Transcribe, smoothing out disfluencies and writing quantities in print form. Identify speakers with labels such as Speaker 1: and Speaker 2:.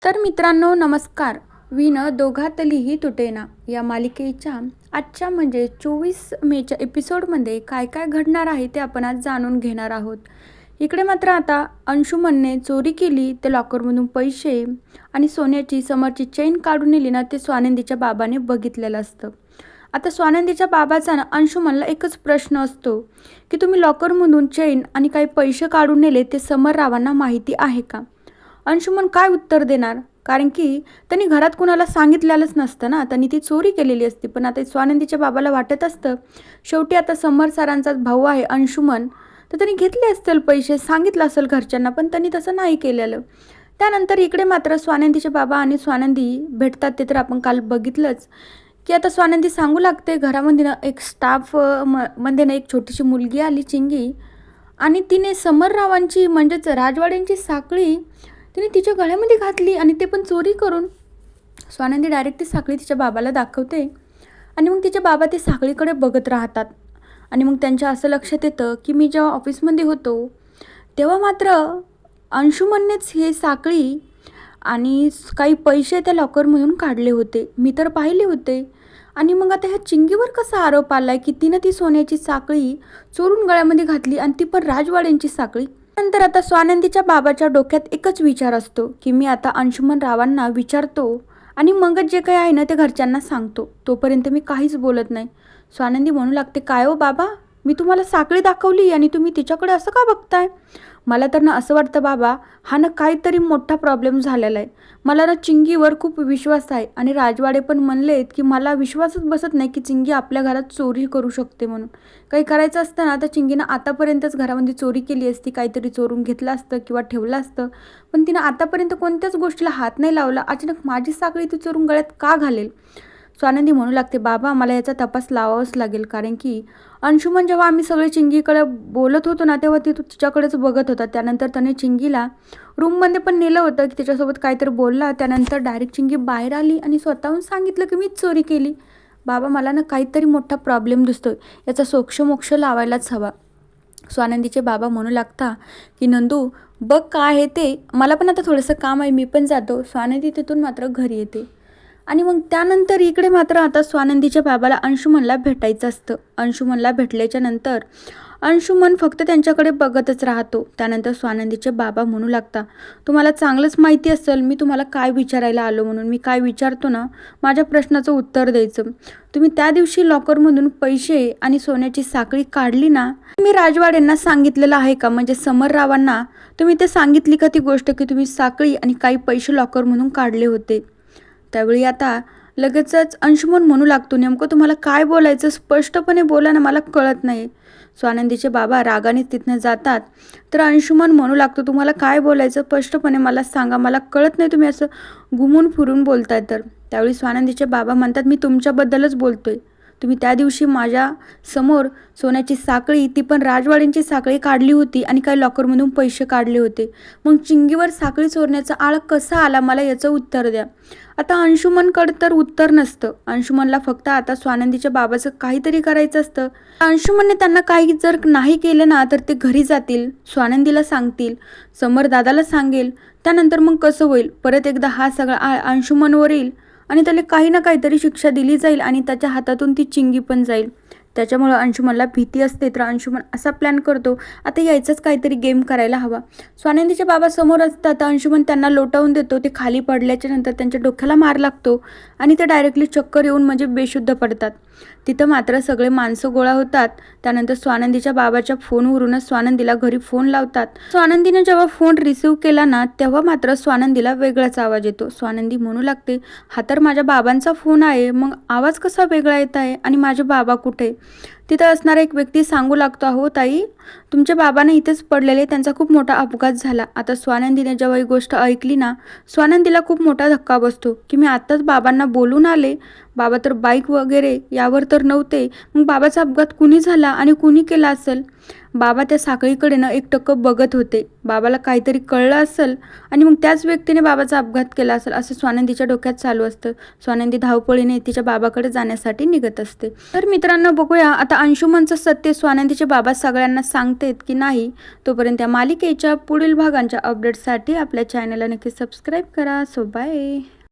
Speaker 1: तर मित्रांनो नमस्कार. विण दोघातलीही तुटेना या मालिकेच्या आजच्या म्हणजे 24 मेच्या एपिसोडमध्ये काय काय घडणार आहे ते आपण आज जाणून घेणार आहोत. इकडे मात्र आता अंशुमनने चोरी केली ते लॉकरमधून पैसे आणि सोन्याची समरची चेन काढून नेली ना ते स्वानंदीच्या बाबाने बघितलेलं असतं. आता स्वानंदीच्या बाबाचा ना अंशुमनला एकच प्रश्न असतो की तुम्ही लॉकरमधून चेन आणि काही पैसे काढून नेले ते समररावांना माहिती आहे का. अंशुमन काय उत्तर देणार, कारण की त्यांनी घरात कुणाला सांगितलेलंच नसतं ना, त्यांनी ती चोरी केलेली असती. पण आता स्वानंदीच्या बाबाला वाटत असतं शेवटी आता समर सरांचाच भाऊ आहे अंशुमन, तर त्यांनी घेतले असतील पैसे, सांगितलं असेल घरच्यांना, पण त्यांनी तसं नाही केलेलं. त्यानंतर इकडे मात्र स्वानंदीचे बाबा आणि स्वानंदी भेटतात ते तर आपण काल बघितलंच की आता स्वानंदी सांगू लागते घरामध्ये ना एक स्टाफ मध्ये ना एक छोटीशी मुलगी आली चिंगी, आणि तिने समररावांची म्हणजेच राजवाड्यांची साखळी तिने तिच्या गळ्यामध्ये घातली आणि ते पण चोरी करून. स्वानंदी डायरेक्ट ती साखळी तिच्या बाबाला दाखवते आणि मग तिचे बाबा ते साखळीकडे बघत राहतात. आणि मग त्यांच्या असं लक्षात येतं की मी जेव्हा ऑफिसमध्ये होतो तेव्हा मात्र अंशुमननेच हे साखळी आणि काही पैसे त्या लॉकरमधून काढले होते, मी तर पाहिले होते. आणि मग आता ह्या चिंगीवर कसा आरोप आला आहे की तिनं ती सोन्याची साखळी चोरून गळ्यामध्ये घातली आणि ती पण राजवाड्यांची साखळी. नंतर आता स्वानंदीच्या बाबाच्या डोक्यात एकच विचार असतो की मी आता अंशुमन रावांना विचारतो आणि मगच जे काही आहे ना ते घरच्यांना सांगतो, तोपर्यंत मी काहीच बोलत नाही. स्वानंदी म्हणू लागते, काय हो बाबा, मी तुम्हाला साखळी दाखवली आणि तुम्ही तिच्याकडे असं का बघताय. मला तर ना असं वाटतं बाबा, हा ना काहीतरी मोठा प्रॉब्लेम झालेला आहे. मला ना चिंगीवर खूप विश्वास आहे आणि राजवाडे पण म्हणलेत की मला विश्वासच बसत नाही की चिंगी आपल्या घरात चोरी करू शकते म्हणून. काही करायचं असतं ना तर चिंगीनं आतापर्यंतच घरामध्ये चोरी केली असती, काहीतरी चोरून घेतलं असतं किंवा ठेवलं असतं, पण तिनं आतापर्यंत कोणत्याच गोष्टीला हात नाही लावला. अचानक माझी साखळी ती चोरून गळ्यात का घालेल. स्वानंदी म्हणू लागते, बाबा मला याचा तपास लावावाच लागेल, कारण की अंशुमन जेव्हा आम्ही सगळे चिंगीकडे बोलत होतो ना तेव्हा ती तिच्याकडेच बघत होता. त्यानंतर त्याने चिंगीला रूममध्ये पण नेलं होतं की त्याच्यासोबत काहीतरी बोलला. त्यानंतर डायरेक्ट चिंगी बाहेर आली आणि स्वतःहून सांगितलं की मीच चोरी केली. बाबा मला ना काहीतरी मोठा प्रॉब्लेम दिसतोय, याचा सोक्षमोक्ष लावायलाच हवा. स्वानंदीचे बाबा म्हणू लागता की नंदू बघ काय आहे ते, मला पण आता थोडंसं काम आहे, मी पण जातो. स्वानंदी तिथून मात्र घरी येते. आणि मग त्यानंतर इकडे मात्र आता स्वानंदीच्या बाबाला अंशुमनला भेटायचं असतं. अंशुमनला भेटल्याच्या नंतर अंशुमन फक्त त्यांच्याकडे बघतच राहतो. त्यानंतर स्वानंदीचे बाबा म्हणू लागता, तुम्हाला चांगलंच माहिती असेल मी तुम्हाला काय विचारायला आलो म्हणून. मी काय विचारतो ना, माझ्या प्रश्नाचं उत्तर द्यायचं. तुम्ही त्या दिवशी लॉकरमधून पैसे आणि सोन्याची साखळी काढली ना, मी राजवाड्यांना सांगितलेलं आहे का, म्हणजे समररावांना तुम्ही ते सांगितली का ती गोष्ट की तुम्ही साखळी आणि काही पैसे लॉकरमधून काढले होते. त्यावेळी आता लगेचच अंशुमन म्हणू लागतो, नेमकं तुम्हाला काय बोलायचं स्पष्टपणे बोला ना, मला कळत नाही. स्वानंदीचे बाबा रागाने तिथनं जातात. तर अंशुमन म्हणू लागतो, तुम्हाला काय बोलायचं स्पष्टपणे मला सांगा, मला कळत नाही तुम्ही असं घुमून फिरून बोलताय तर. त्यावेळी स्वानंदीचे बाबा म्हणतात, मी तुमच्याबद्दलच बोलतोय. तुम्ही त्या दिवशी माझ्या समोर सोन्याची साखळी, ती पण राजवाड्यांची साखळी काढली होती आणि काही लॉकरमधून पैसे काढले होते. मग चिंगीवर साखळी चोरण्याचा आळ कसा आला, मला याचं उत्तर द्या. आता अंशुमनकडे तर उत्तर नसतं. अंशुमनला फक्त आता स्वानंदीच्या बाबाचं काहीतरी करायचं असतं. अंशुमनने त्यांना काही जर नाही केलं ना तर ते घरी जातील, स्वानंदीला सांगतील, समर दादाला सांगेल. त्यानंतर मग कसं होईल, परत एकदा हा सगळा आळ अंशुमनवर येईल आणि त्याला काही ना काहीतरी शिक्षा दिली जाईल आणि त्याच्या हातातून ती चिंगी पण जाईल. त्याच्यामुळं अंशुमनला भीती असते. तर अंशुमन असा प्लॅन करतो, आता यायचंच काहीतरी गेम करायला हवा. स्वानंदीचे बाबा समोर असतात, अंशुमन त्यांना लोटावून देतो. ते खाली पडल्याच्या नंतर त्यांच्या डोक्याला मार लागतो आणि ते डायरेक्टली चक्कर येऊन म्हणजे बेशुद्ध पडतात. तिथं मात्र सगळे माणसं गोळा होतात. त्यानंतर स्वानंदीच्या बाबाच्या फोनवरूनच स्वानंदीला घरी फोन लावतात. स्वानंदीने जेव्हा फोन रिसीव्ह केला ना तेव्हा मात्र स्वानंदीला वेगळाच आवाज येतो. स्वानंदी म्हणू लागते, हा तर माझ्या बाबांचा फोन आहे, मग आवाज कसा वेगळा येत आहे आणि माझे बाबा कुठे. तिथं असणारा एक व्यक्ती सांगू लागतो, अहो ताई, तुमच्या बाबांना इथेच पडलेले, त्यांचा खूप मोठा अपघात झाला. आता स्वानंदीने जेव्हा ही गोष्ट ऐकली ना, स्वानंदीला खूप मोठा धक्का बसतो की मी आत्ताच बाबांना बोलून आले, बाबा तर बाईक वगैरे यावर तर नव्हते, मग बाबाचा अपघात कुणी झाला आणि कुणी केला असेल. बाबा त्या साखळीकडे एकटक बघत होते. बाबाला काहीतरी कळलं असेल आणि मग त्याच व्यक्तीने बाबाचा अपघात केला असेल असं स्वानंदीच्या डोक्यात चालू असतं. स्वानंदी धावपळीने तिच्या बाबाकडे जाण्यासाठी निघत असते. तर मित्रांनो, बघूया आता अंशुमनचं सत्य स्वानंदीचे बाबा सगळ्यांना सांगतेत की नाही. तोपर्यंत या मालिकेच्या पुढील भागांच्या अपडेट्ससाठी आपल्या चॅनलला नक्की सबस्क्राईब करा. So bye.